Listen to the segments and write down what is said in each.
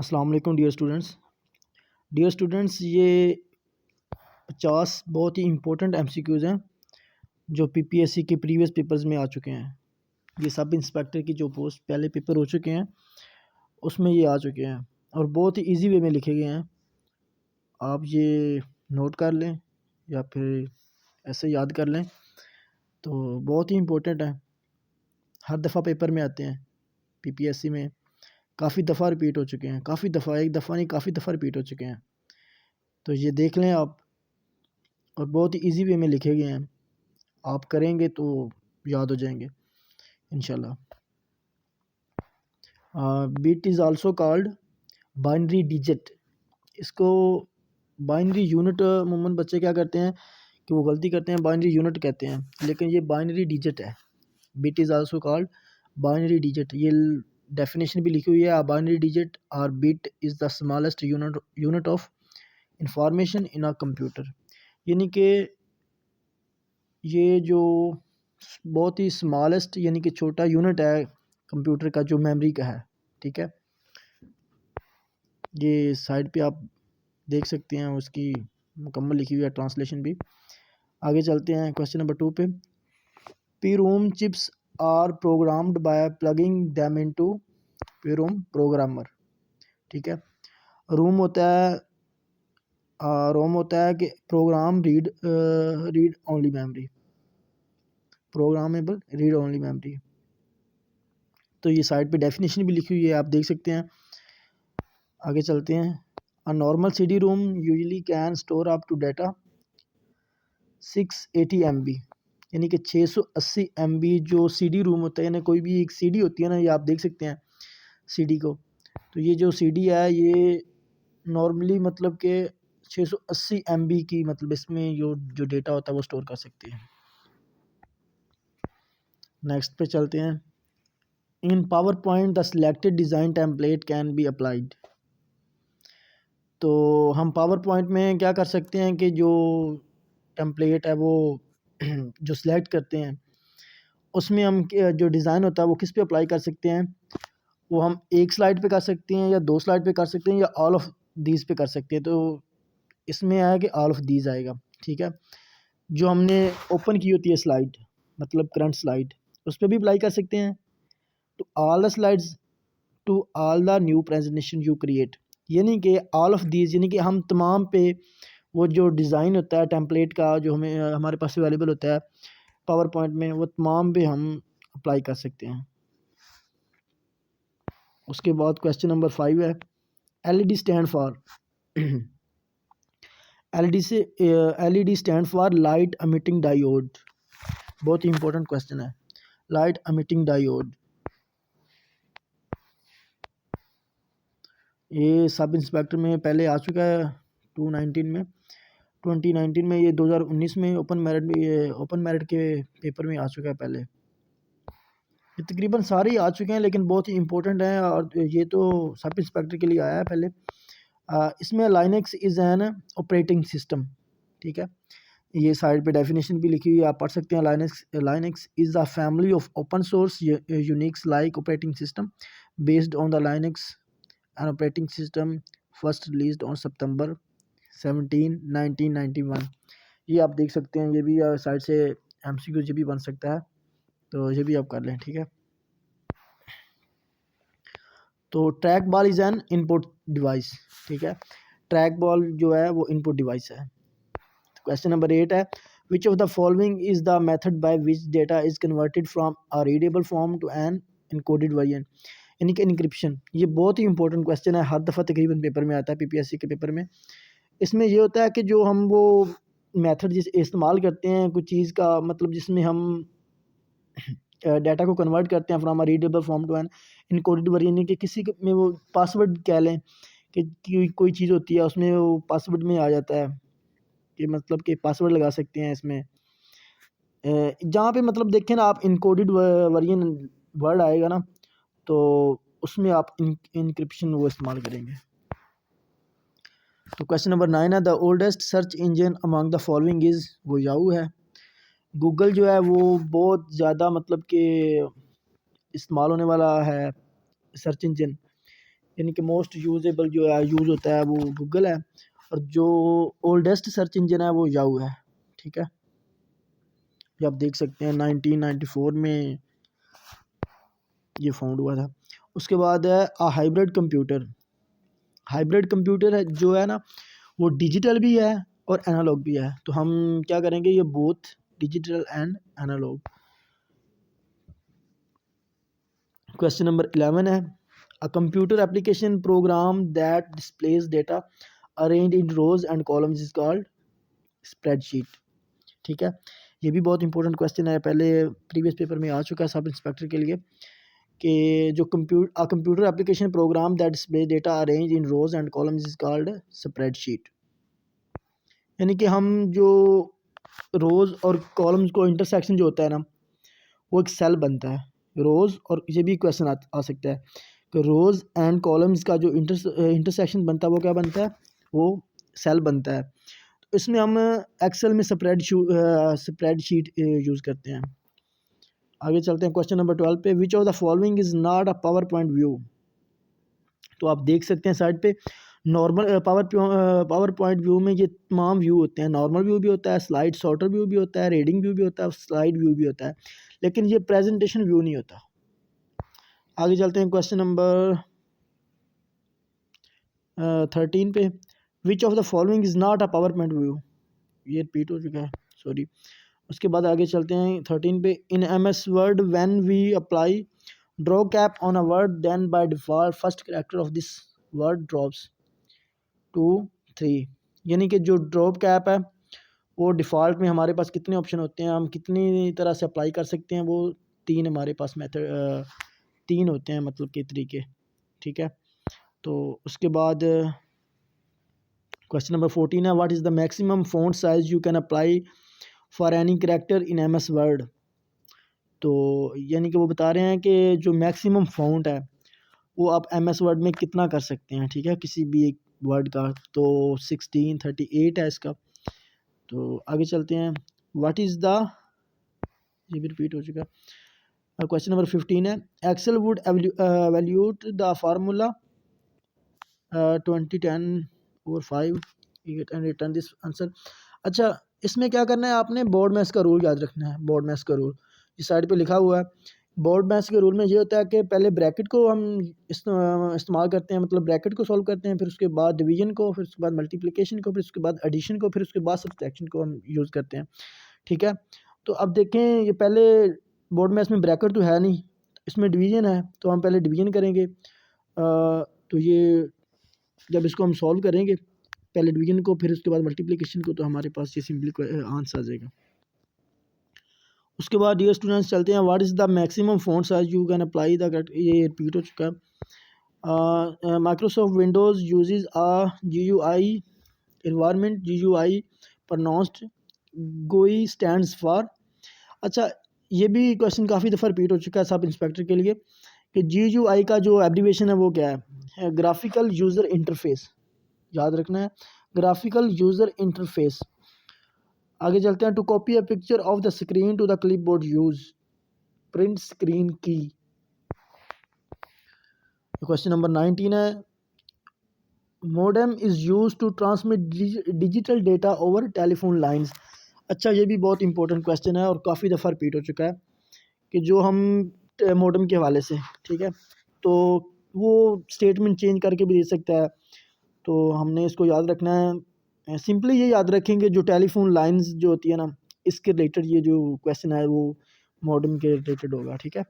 अस्सलाम वालेकुम dear students, ये 50 बहुत ही इंपॉर्टेंट एमसीक्यूज़ हैं जो पीपीएससी के प्रीवियस पेपर्स में आ चुके हैं। ये सब इंस्पेक्टर की जो पोस्ट पहले पेपर हो चुके हैं उसमें ये आ चुके हैं और बहुत ही इजी वे में लिखे गए हैं। आप ये नोट कर लें या फिर ऐसे याद कर लें, तो बहुत ही इम्पोर्टेंट है। हर दफ़ा पेपर में आते हैं पीपीएससी में, काफ़ी दफ़ा रिपीट हो चुके हैं, काफ़ी दफ़ा, एक दफ़ा नहीं काफ़ी दफ़ा रिपीट हो चुके हैं। तो ये देख लें आप, और बहुत ही इजी वे में लिखे गए हैं। आप करेंगे तो याद हो जाएंगे इंशाल्लाह। Bit is also called binary digit. इसको बाइनरी यूनिट अमूमन बच्चे क्या करते हैं कि वो गलती करते हैं, बाइनरी यूनिट कहते हैं, लेकिन ये बाइनरी डिजिट है। Bit is also called binary digit. ये डेफिनेशन भी लिखी हुई है। बाइनरी डिजिट और bit is the smallest unit of information in a computer. यानी कि ये जो बहुत ही स्मॉलेस्ट यानी कि छोटा यूनिट है कंप्यूटर का जो मेमोरी का है, ठीक है। ये साइड पे आप देख सकते हैं, उसकी मुकम्मल लिखी हुई है, ट्रांसलेशन भी। आगे चलते हैं क्वेश्चन नंबर 2 पे। PROM chips are programmed by plugging them into PROM programmer, ठीक है। रोम होता है रोम होता है कि program read only memory, programmable read only memory. तो ये साइड पे डेफिनेशन भी लिखी हुई है, आप देख सकते हैं। आगे चलते हैं। A normal CD ROM usually can store up to data 680 MB, यानी कि 680 MB जो सीडी रोम होता है, यानी कोई भी एक सीडी होती है ना, ये आप देख सकते हैं सीडी को। तो ये जो सीडी है ये नॉर्मली मतलब कि 680 MB की, मतलब इसमें जो डेटा होता है वो स्टोर कर सकती है। नेक्स्ट पे चलते हैं। In PowerPoint the selected design template can be applied. तो हम पावर पॉइंट में क्या कर सकते हैं कि जो टेम्पलेट है वो जो सिलेक्ट करते हैं उसमें हम जो डिज़ाइन होता है वो किस पे अप्लाई कर सकते हैं। वो हम एक स्लाइड पे कर सकते हैं या 2 स्लाइड पे कर सकते हैं या ऑल ऑफ दीज पे कर सकते हैं। तो इसमें आया कि ऑल ऑफ दीज आएगा, ठीक है। जो हमने ओपन की होती है स्लाइड, मतलब करंट स्लाइड, उस पर भी अप्लाई कर सकते हैं। तो all the slides to all the new presentation you create, यानी कि ऑल ऑफ दीज, यानी कि हम तमाम पे वो जो डिज़ाइन होता है टेम्पलेट का जो हमें हमारे पास अवेलेबल होता है पावर पॉइंट में, वो तमाम पे हम अप्लाई कर सकते हैं। उसके बाद क्वेश्चन नंबर 5 है। LED stand for LED stand for light emitting diode. बहुत ही इंपॉर्टेंट क्वेश्चन है, लाइट एमिटिंग डायोड। ये सब इंस्पेक्टर में पहले आ चुका है 2019 में। ये 2019 में ओपन मेरिट के पेपर में आ चुका है पहले। ये तकरीबन सारे ही आ चुके हैं, लेकिन बहुत ही इंपॉर्टेंट हैं, और ये तो सब इंस्पेक्टर के लिए आया है पहले। इसमें Linux is an operating system, ठीक है। ये साइड पे डेफिनेशन भी लिखी हुई है, आप पढ़ सकते हैं। Linux is a family of open source Unix like operating system based on the Linux an operating system first released on सितंबर 17 1991। ये आप देख सकते हैं, ये भी साइड से एमसीक्यू ये भी बन सकता है, तो ये भी आप कर लें, ठीक है। तो track ball is an input device, ठीक है। ट्रैक बॉल जो है वो इनपुट डिवाइस है। क्वेश्चन नंबर 8 है। Which of the following is the method by which data is converted from a readable form to an encoded version, यानी कि encryption. ये बहुत ही इंपॉर्टेंट क्वेश्चन है, हर दफ़ा तकरीबन पेपर में आता है, पीपीएससी के पेपर में। इसमें ये होता है कि जो हम वो मेथड जिस इस्तेमाल करते हैं कुछ चीज़ का, मतलब जिसमें हम डाटा को कन्वर्ट करते हैं from a readable form to an encoded version, यानी कि किसी में वो पासवर्ड कह लें कि कोई चीज़ होती है उसमें वो पासवर्ड में आ जाता है कि मतलब कि पासवर्ड लगा सकते हैं इसमें। जहाँ पे मतलब देखें ना आप, इनकोडेड वर्जन वर्ड आएगा ना, तो उसमें आप इनक्रिप्शन वो इस्तेमाल करेंगे। तो क्वेश्चन नंबर 9 है। The oldest search engine among the following is, वो याहू है। गूगल जो है वो बहुत ज़्यादा मतलब कि इस्तेमाल होने वाला है सर्च इंजन। यानी कि मोस्ट यूजेबल जो है यूज़ होता है वो गूगल है, और जो ओल्डेस्ट सर्च इंजन है वो याहू है। ठीक है, ये आप देख सकते हैं 1994 में ये फाउंड हुआ था। उसके बाद है हाइब्रिड कंप्यूटर। हाइब्रिड कंप्यूटर है जो है ना, वो डिजिटल भी है और एनालॉग भी है। तो हम क्या करेंगे, ये both digital and analog. Question number 11 है, a computer application program that displays data arrange in rows and columns is called spreadsheet. ठीक है, ये भी बहुत इंपॉर्टेंट क्वेश्चन है, पहले प्रीवियस पेपर में आ चुका है सब इंस्पेक्टर के लिए, कि जो computer application program that display data arrange in rows and columns is called spreadsheet. यानी कि हम जो रोज़ और कॉलम्स को इंटरसेक्शन जो होता है ना, वो एक सेल बनता है। रोज़ और ये भी क्वेश्चन आ सकता है कि रोज़ एंड कॉलम्स का जो इंटरसेक्शन बनता है वो क्या बनता है, वो सेल बनता है। तो इसमें हम एक्सेल में स्प्रेडशीट यूज़ करते हैं। आगे चलते हैं क्वेश्चन नंबर 12 पे, विच of the following is not a power point view. तो आप देख सकते हैं साइड पे नॉर्मल पावर पॉइंट व्यू में ये तमाम व्यू होते हैं। नॉर्मल व्यू भी होता है, स्लाइड सॉर्टर व्यू भी होता है, रीडिंग व्यू भी होता है, स्लाइड व्यू भी होता है, लेकिन ये प्रेजेंटेशन व्यू नहीं होता। आगे चलते हैं क्वेश्चन नंबर 13 पे, विच of the following is not a power point view. ये रिपीट हो चुका है, सॉरी। उसके बाद आगे चलते हैं 13 पे, in M S Word when we apply drop cap on a word then by default first character of this word drops 2 3। यानी कि जो ड्रॉप कैप है वो डिफ़ॉल्ट में हमारे पास कितने ऑप्शन होते हैं, हम कितनी तरह से अप्लाई कर सकते हैं, वो तीन हमारे पास मेथड तीन होते हैं, मतलब के तरीके। ठीक है, तो उसके बाद क्वेश्चन नंबर 14 है, what is the maximum font size you can apply for any character in M S Word. तो यानी कि वो बता रहे हैं कि जो मैक्सिमम फ़ॉन्ट है वो आप एम एस वर्ड में कितना कर सकते हैं। ठीक है, किसी भी एक वर्ड का, तो 1638 है इसका। तो आगे चलते हैं, व्हाट इज़ द, ये भी रिपीट हो चुका है। क्वेश्चन नंबर 15 है, Excel would evaluate the formula 2010/5 and return this answer. अच्छा, इसमें क्या करना है, आपने बोर्ड मैथ्स का रूल याद रखना है। बोर्ड मैथ्स का रूल इस साइड पे लिखा हुआ है। बोर्ड मैथ्स के रूल में ये होता है कि पहले ब्रैकेट को हम इस्तेमाल करते हैं, मतलब ब्रैकेट को सॉल्व करते हैं, फिर उसके बाद डिवीजन को, फिर उसके बाद मल्टीप्लिकेशन को, फिर उसके बाद एडिशन को, फिर उसके बाद सब्सट्रैक्शन को हम यूज़ करते हैं। ठीक है, तो अब देखें, ये पहले बोर्ड में इसमें ब्रैकेट तो है नहीं, इसमें डिवीजन है, तो हम पहले डिवीजन करेंगे। तो ये जब इसको हम सॉल्व करेंगे पहले डिवीजन को, फिर उसके बाद मल्टीप्लिकेशन को, तो हमारे पास ये सिंपली आंसर आ जाएगा। उसके बाद डियर स्टूडेंट्स चलते हैं, what is the maximum font size you can apply the, ये रिपीट हो चुका है। Microsoft Windows uses GUI environment, GUI pronounced गोई स्टैंड्स फॉर। अच्छा, ये भी क्वेश्चन काफ़ी दफ़ा रिपीट हो चुका है सब इंस्पेक्टर के लिए, कि GUI का जो एब्रीवेशन है वो क्या है, ग्राफिकल यूज़र इंटरफेस, याद रखना है, ग्राफिकल यूज़र इंटरफेस। आगे चलते हैं, to copy a picture of the screen to the clipboard use print screen की। क्वेश्चन नंबर 19 है, modem is use to transmit digital data over telephone lines. अच्छा, ये भी बहुत इंपॉर्टेंट क्वेश्चन है और काफ़ी दफ़ा रिपीट हो चुका है, कि जो हम मोडेम के हवाले से, ठीक है, तो वो स्टेटमेंट चेंज करके भी दे सकता है, तो हमने इसको याद रखना है। सिंपली ये याद रखेंगे, जो टेलीफोन लाइंस जो होती है ना, इसके रिलेटेड ये जो क्वेश्चन है वो मॉडेम के रिलेटेड होगा। ठीक है,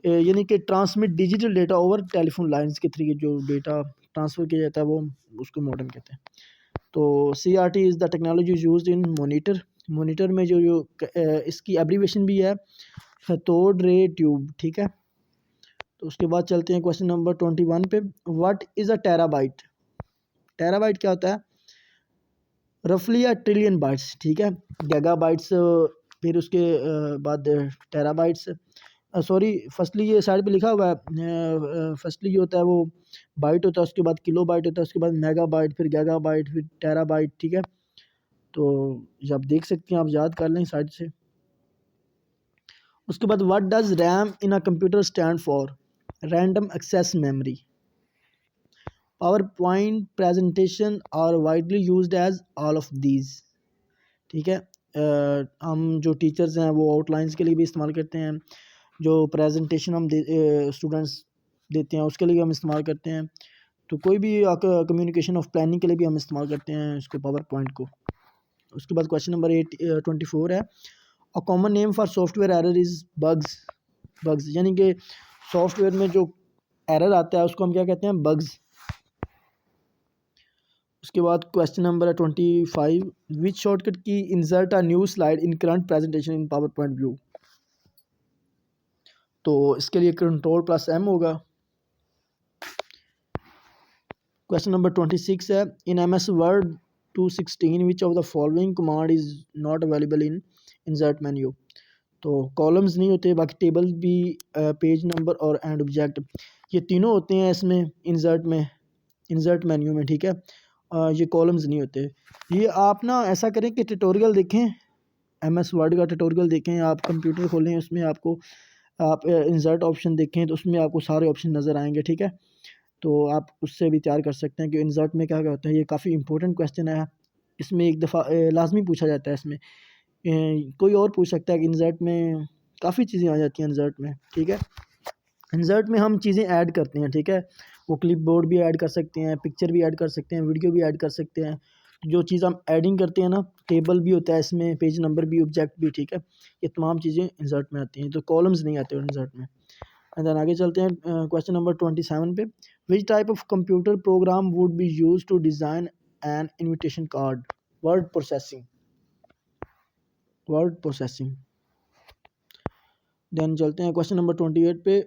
यानी कि transmit digital data over telephone lines के थ्रू जो डेटा ट्रांसफ़र किया जाता है वो उसको मॉडेम कहते हैं। तो CRT is the technology used in monitor. Monitor में जो जो इसकी एब्रीवेशन भी है, कैथोड रे ट्यूब। ठीक है, तो उसके बाद चलते हैं क्वेश्चन नंबर 21 पे, what is a terabyte. Terabyte क्या होता है, रफली अ ट्रिलियन बाइट्स। ठीक है, गीगाबाइट्स, फिर उसके बाद टेराबाइट्स, सॉरी, फर्स्टली ये साइड पे लिखा हुआ है, फर्स्टली ये होता है वो बाइट होता है, उसके बाद किलो बाइट होता है, उसके बाद मेगा बाइट, फिर गीगा बाइट, फिर टेरा बाइट। ठीक है, तो ये आप देख सकते हैं, आप याद कर लें साइड से। उसके बाद what does RAM in a computer stand for, random access memory. PowerPoint presentation are widely used as all of these. ठीक है, हम जो टीचर्स हैं वो आउटलाइंस के लिए भी इस्तेमाल करते हैं, जो प्रेजेंटेशन हम स्टूडेंट्स देते हैं उसके लिए हम इस्तेमाल करते हैं, तो कोई भी कम्युनिकेशन ऑफ प्लानिंग के लिए भी हम इस्तेमाल करते हैं इसको, पावर पॉइंट को। उसके बाद क्वेश्चन नंबर 24 है, a common name for software error is bugs, यानी कि सॉफ्टवेयर में जो एरर आता है उसको हम क्या कहते हैं, बग्स। उसके बाद क्वेश्चन नंबर है 25, विच शॉर्टकट की insert a new slide in current presentation in PowerPoint view. तो इसके लिए Ctrl+M होगा। क्वेश्चन नंबर 26 है, इन MS Word 216 which of the following command is not available in insert menu. तो कॉलम्स नहीं होते, बाकी टेबल भी, पेज नंबर और एंड ऑब्जेक्ट, ये तीनों होते हैं इसमें इंसर्ट मेन्यू में। ठीक है, ये कॉलम्स नहीं होते। ये आप ना ऐसा करें कि ट्यूटोरियल देखें, MS वर्ड का ट्यूटोरियल देखें, आप कंप्यूटर खोलें, उसमें आपको आप इंसर्ट ऑप्शन देखें तो उसमें आपको सारे ऑप्शन नज़र आएंगे। ठीक है, तो आप उससे भी तैयार कर सकते हैं कि इंसर्ट में क्या क्या होता है। ये काफ़ी इंपॉर्टेंट क्वेश्चन है, इसमें एक दफ़ा लाजमी पूछा जाता है। इसमें कोई और पूछ सकता है कि इंसर्ट में काफ़ी चीज़ें आ जाती हैं इंसर्ट में। ठीक है, इंसर्ट में हम चीज़ें ऐड करते हैं। ठीक है, वो क्लिप बोर्ड भी ऐड कर सकते हैं, पिक्चर भी ऐड कर सकते हैं, वीडियो भी ऐड कर सकते हैं। जो चीज़ हम एडिंग करते हैं ना, टेबल भी होता है इसमें, पेज नंबर भी, ऑब्जेक्ट भी। ठीक है, ये तमाम चीज़ें इंसर्ट में आती हैं, तो कॉलम्स नहीं आते इंसर्ट में। एंड देन आगे चलते हैं क्वेश्चन नंबर 27 पे, which type of computer program would be use to design an invitation card. Word processing. Then चलते हैं क्वेश्चन नंबर 28 पे,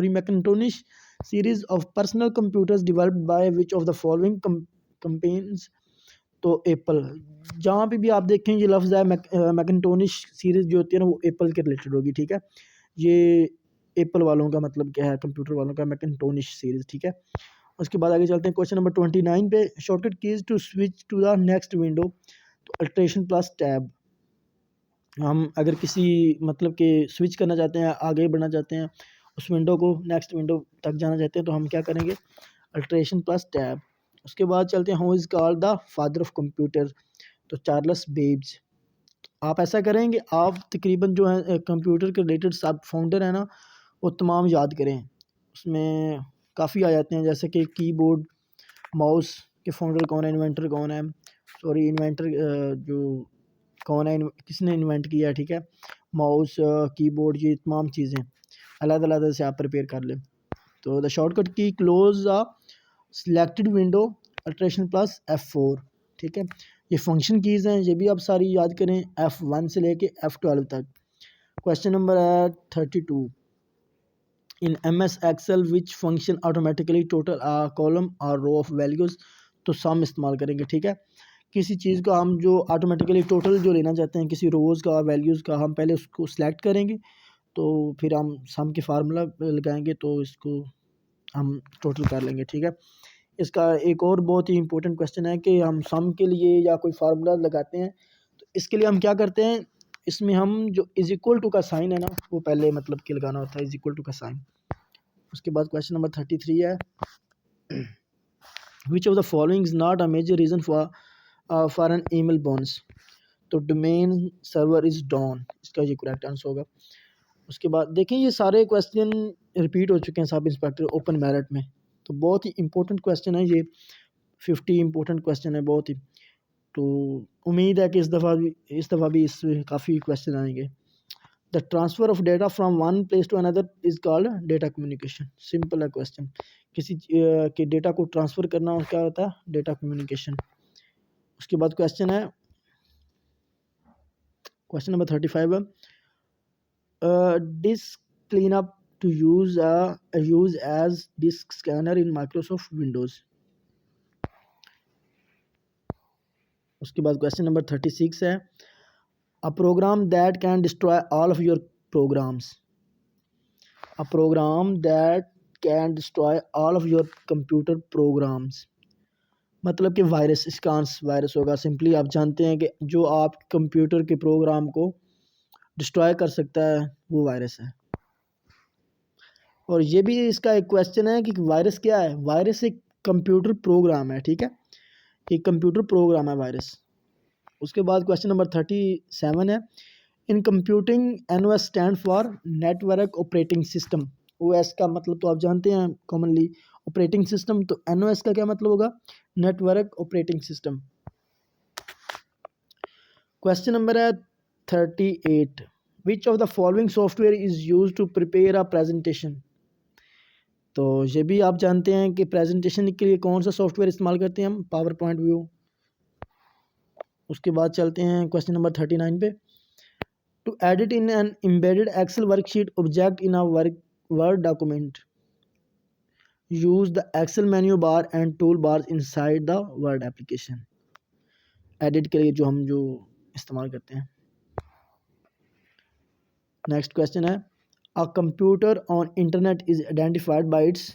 Macintosh series of personal computers developed by which of the following companies. तो Apple, जहाँ पे भी आप देखें ये लफ्ज़ है मैकन्टोनिश सीरीज़ जो होती है ना, वो एप्पल के रिलेटेड होगी। ठीक है, ये एप्पल वालों का मतलब क्या है, कंप्यूटर वालों का मैकन्टोनिश सीरीज़। ठीक है, उसके बाद आगे चलते हैं क्वेश्चन नंबर 29 पे, shortcut keys to switch to the next window. तो अल्ट्रेशन+टैब, हम अगर किसी मतलब के स्विच करना चाहते हैं, आगे बढ़ना चाहते हैं, उस विंडो को नेक्स्ट विंडो तक जाना चाहते हैं, तो हम क्या करेंगे, अल्ट्रेशन+टैब। उसके बाद चलते हैं, who is called the father of computer. तो चार्ल्स बेब्ज। आप ऐसा करेंगे, आप तकरीबन जो है कंप्यूटर के रिलेटेड सब फाउंडर है ना, वो तमाम याद करें। उसमें काफ़ी आ जाते हैं, जैसे कि कीबोर्ड माउस के फाउंडर कौन है, इन्वेंटर कौन है, सॉरी इन्वेंटर जो कौन है, किसने इन्वेंट किया है। ठीक है, माउस, कीबोर्ड, ये तमाम चीज़ें अलग अलग से आप प्रिपेयर कर लें। तो द शॉर्टकट की close the selected window Alt+F4। ठीक है, ये फंक्शन कीज़ हैं, ये भी आप सारी याद करें, F1 से लेके F12 तक। क्वेश्चन नंबर है 32, in MS Excel which function automatically total a column or row of values. तो सम इस्तेमाल करेंगे। ठीक है, किसी चीज़ का हम जो ऑटोमेटिकली टोटल जो लेना चाहते हैं, किसी रोज़ का, वैल्यूज़ का, हम पहले उसको सिलेक्ट करेंगे, तो फिर हम सम के फार्मूला लगाएंगे, तो इसको हम टोटल कर लेंगे। ठीक है, इसका एक और बहुत ही इंपॉर्टेंट क्वेश्चन है कि हम सम के लिए या कोई फार्मूला लगाते हैं, तो इसके लिए हम क्या करते हैं, इसमें हम जो इज इक्वल टू का साइन है ना, वो पहले मतलब कि लगाना होता है, इज इक्वल टू का साइन। उसके बाद क्वेश्चन नंबर 33 है, which of the following is not a major reason for an email bounce. तो डोमेन सर्वर इज़ डाउन, इसका ये करेक्ट आंसर होगा। उसके बाद देखें, ये सारे क्वेश्चन रिपीट हो चुके हैं सब इंस्पेक्टर ओपन मेरिट में, तो बहुत ही इंपॉर्टेंट क्वेश्चन है ये, 50 इंपॉर्टेंट क्वेश्चन है बहुत ही। तो उम्मीद है कि इस दफ़ा भी इस काफ़ी क्वेश्चन आएंगे। The transfer of data from one place to another is called data communication. Simple है क्वेश्चन, किसी के डेटा को ट्रांसफ़र करना क्या होता है, डेटा कम्युनिकेशन। उसके बाद क्वेश्चन है, क्वेश्चन नंबर 35 है, disk cleanup to use as disk scanner in Microsoft Windows। उसके बाद क्वेश्चन नंबर 36 है, a program that can destroy all of your programs। a program that can destroy all of your computer programs, मतलब कि virus, इसका answer virus होगा। Simply आप जानते हैं कि जो आप कंप्यूटर के प्रोग्राम को डिस्ट्रॉय कर सकता है वो वायरस है। और ये भी इसका एक क्वेश्चन है कि वायरस क्या है। वायरस एक कंप्यूटर प्रोग्राम है, ठीक है, एक कंप्यूटर प्रोग्राम है वायरस। उसके बाद क्वेश्चन नंबर 37 है, in computing NOS stand for network operating system. OS का मतलब तो आप जानते हैं कॉमनली, ऑपरेटिंग सिस्टम, तो NOS का क्या मतलब होगा, network operating system. Question number है 38, which of the following software is use to prepare a presentation. तो ये भी आप जानते हैं कि प्रेजेंटेशन के लिए कौन सा सॉफ्टवेयर इस्तेमाल करते हैं हम, पावर पॉइंट व्यू। उसके बाद चलते हैं क्वेश्चन नंबर 39 पे, to edit in an embedded Excel worksheet object in a Word document use the Excel menu bar and tool bar inside the Word application. Edit के लिए जो इस्तेमाल करते हैं। नेक्स्ट क्वेश्चन है, a computer on internet is identified by its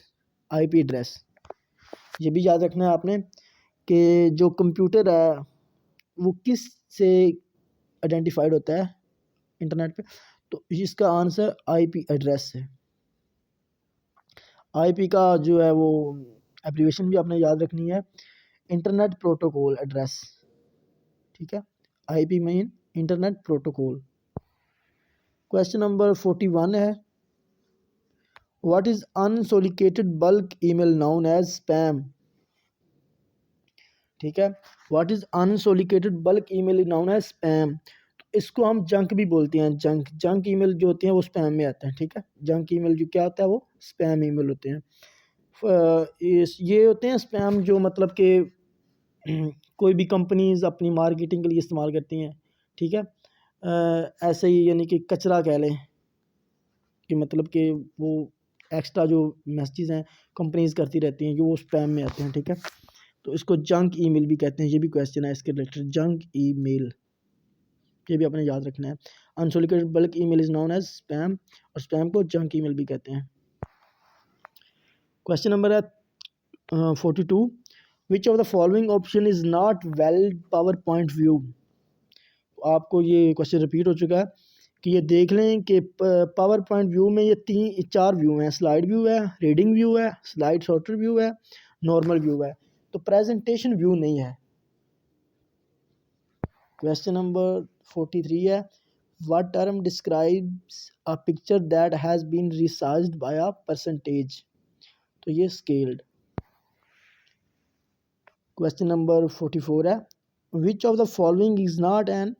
IP address. ये भी याद रखना है आपने कि जो कंप्यूटर है वो किस से आइडेंटिफाइड होता है इंटरनेट पे, तो इसका आंसर IP एड्रेस है। IP का जो है वो एब्रीविएशन भी आपने याद रखनी है, इंटरनेट प्रोटोकॉल एड्रेस, ठीक है, IP mean internet protocol. Question number 41 है, what is unsolicited bulk email known as spam. ठीक है, what is unsolicited bulk email known as spam. इसको हम जंक भी बोलते हैं, जंक ईमेल जो होते हैं वो स्पैम में आते हैं, ठीक है, जंक ईमेल जो क्या होता है वो स्पैम ईमेल होते हैं। ये होते हैं स्पैम जो मतलब कि कोई भी कंपनीज अपनी मार्केटिंग के लिए इस्तेमाल करती हैं, ठीक है, ऐसे ही यानी कि कचरा कह लें कि मतलब कि वो एक्स्ट्रा जो मैसेजेस हैं कंपनीज करती रहती हैं जो वो स्पैम में आते हैं, ठीक है, तो इसको जंक ईमेल भी कहते हैं। ये भी क्वेश्चन है इसके रिलेटेड, जंक ईमेल, ये भी आपने याद रखना है। Unsolicited bulk email is known as spam, और स्पैम को जंक ईमेल भी कहते हैं। क्वेश्चन नंबर है 42, which of the following option is not valid PowerPoint view. आपको ये क्वेश्चन रिपीट हो चुका है कि ये देख लें कि पावर पॉइंट व्यू में ये चार व्यू हैं, स्लाइड व्यू है, रीडिंग व्यू है, स्लाइड सॉर्टर व्यू है, नॉर्मल व्यू है, तो प्रेजेंटेशन व्यू नहीं है। क्वेश्चन नंबर 43 है, what term describes a picture that has been resized by a percentage, तो ये स्केल्ड। क्वेश्चन नंबर 44 है, which of the following is not an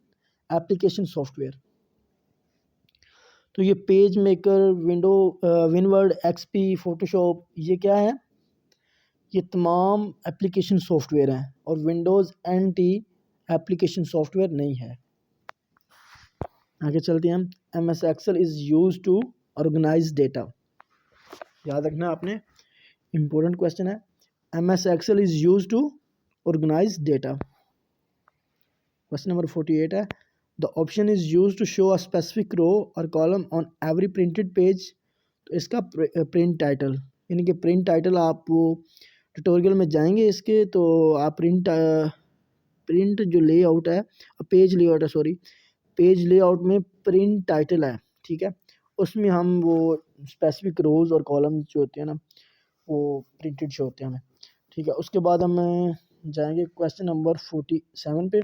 application software. तो ये PageMaker, WinWord, XP, Photoshop, ये क्या है, ये तमाम एप्लीकेशन सॉफ्टवेयर हैं, और विंडोज़ NT एप्लीकेशन सॉफ्टवेयर नहीं है। आगे चलते हैं हम, MS Excel is use to organise data. याद रखना आपने, इंपॉर्टेंट क्वेश्चन है, MS Excel is use to organise data. Question number 48 है, the option is use to show a specific row और column on every printed page, तो इसका print title, यानी कि प्रिंट टाइटल आप वो ट्यूटोरियल में जाएंगे इसके, तो आप प्रिंट जो लेआउट है, पेज लेआउट है, सॉरी, पेज लेआउट में प्रिंट टाइटल है, ठीक है, उसमें हम वो स्पेसिफिक रोज और कॉलम जो होते हैं ना वो प्रिंटेड शो होते हैं हमें, ठीक है। उसके बाद हम जाएंगे क्वेश्चन नंबर 47 पे,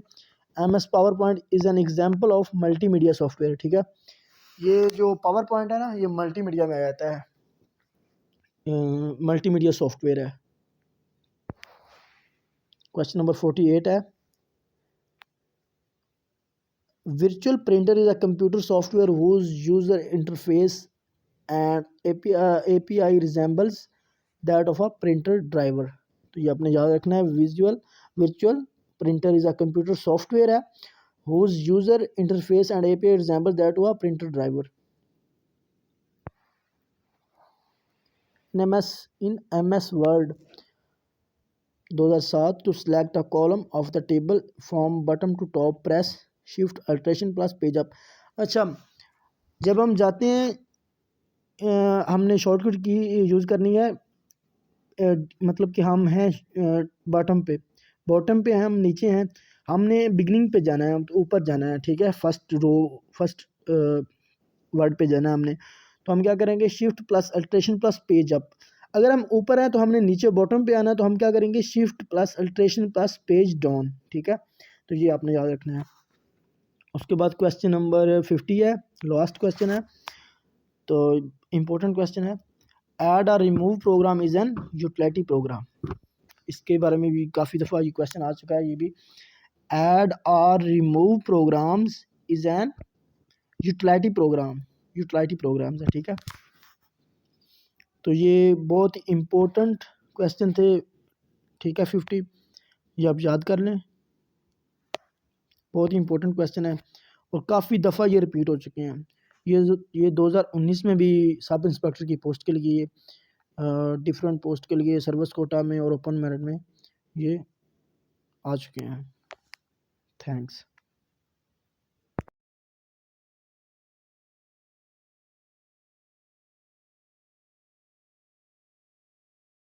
MS power point is an example of multimedia software, ठीक है, ये जो पावर पॉइंट है ना ये मल्टीमीडिया में आ जाता है, मल्टीमीडिया सॉफ्टवेयर है। क्वेश्चन नंबर 48 है, virtual printer is a computer software whose user interface and API resembles that of a printer driver। तो ये आपने याद रखना है, virtual printer is a computer software है whose user interface and API resembles that of a printer driver। in MS Word 2007, to select a column of the table from bottom to top, press shift alteration plus page up। अच्छा, जब हम जाते हैं हमने shortcut की use करनी है, मतलब कि हम हैं बॉटम पे हैं, हम नीचे हैं, हमने बिगनिंग पे जाना है, तो ऊपर जाना है, ठीक है, फर्स्ट वर्ड पे जाना है हमने, तो हम क्या करेंगे, shift plus alteration plus page up. अगर हम ऊपर हैं तो हमने नीचे बॉटम पे आना है, तो हम क्या करेंगे, shift plus alteration plus page down. ठीक है, तो ये आपने याद रखना है। उसके बाद क्वेश्चन नंबर 50 है, लास्ट क्वेश्चन है, तो इम्पोर्टेंट क्वेश्चन है। Add or remove program is an utility program. इसके बारे में भी काफ़ी दफ़ा ये क्वेश्चन आ चुका है। ये भी add or remove programs is an utility program, utility programs है। ठीक है, तो ये बहुत इम्पोर्टेंट क्वेश्चन थे। ठीक है, 50 ये आप याद कर लें, बहुत ही इम्पोर्टेंट क्वेश्चन है और काफ़ी दफ़ा ये रिपीट हो चुके हैं। ये 2019 में भी सब इंस्पेक्टर की पोस्ट के लिए, डिफरेंट पोस्ट के लिए सर्विस कोटा में और ओपन मेरिट में ये आ चुके हैं। थैंक्स।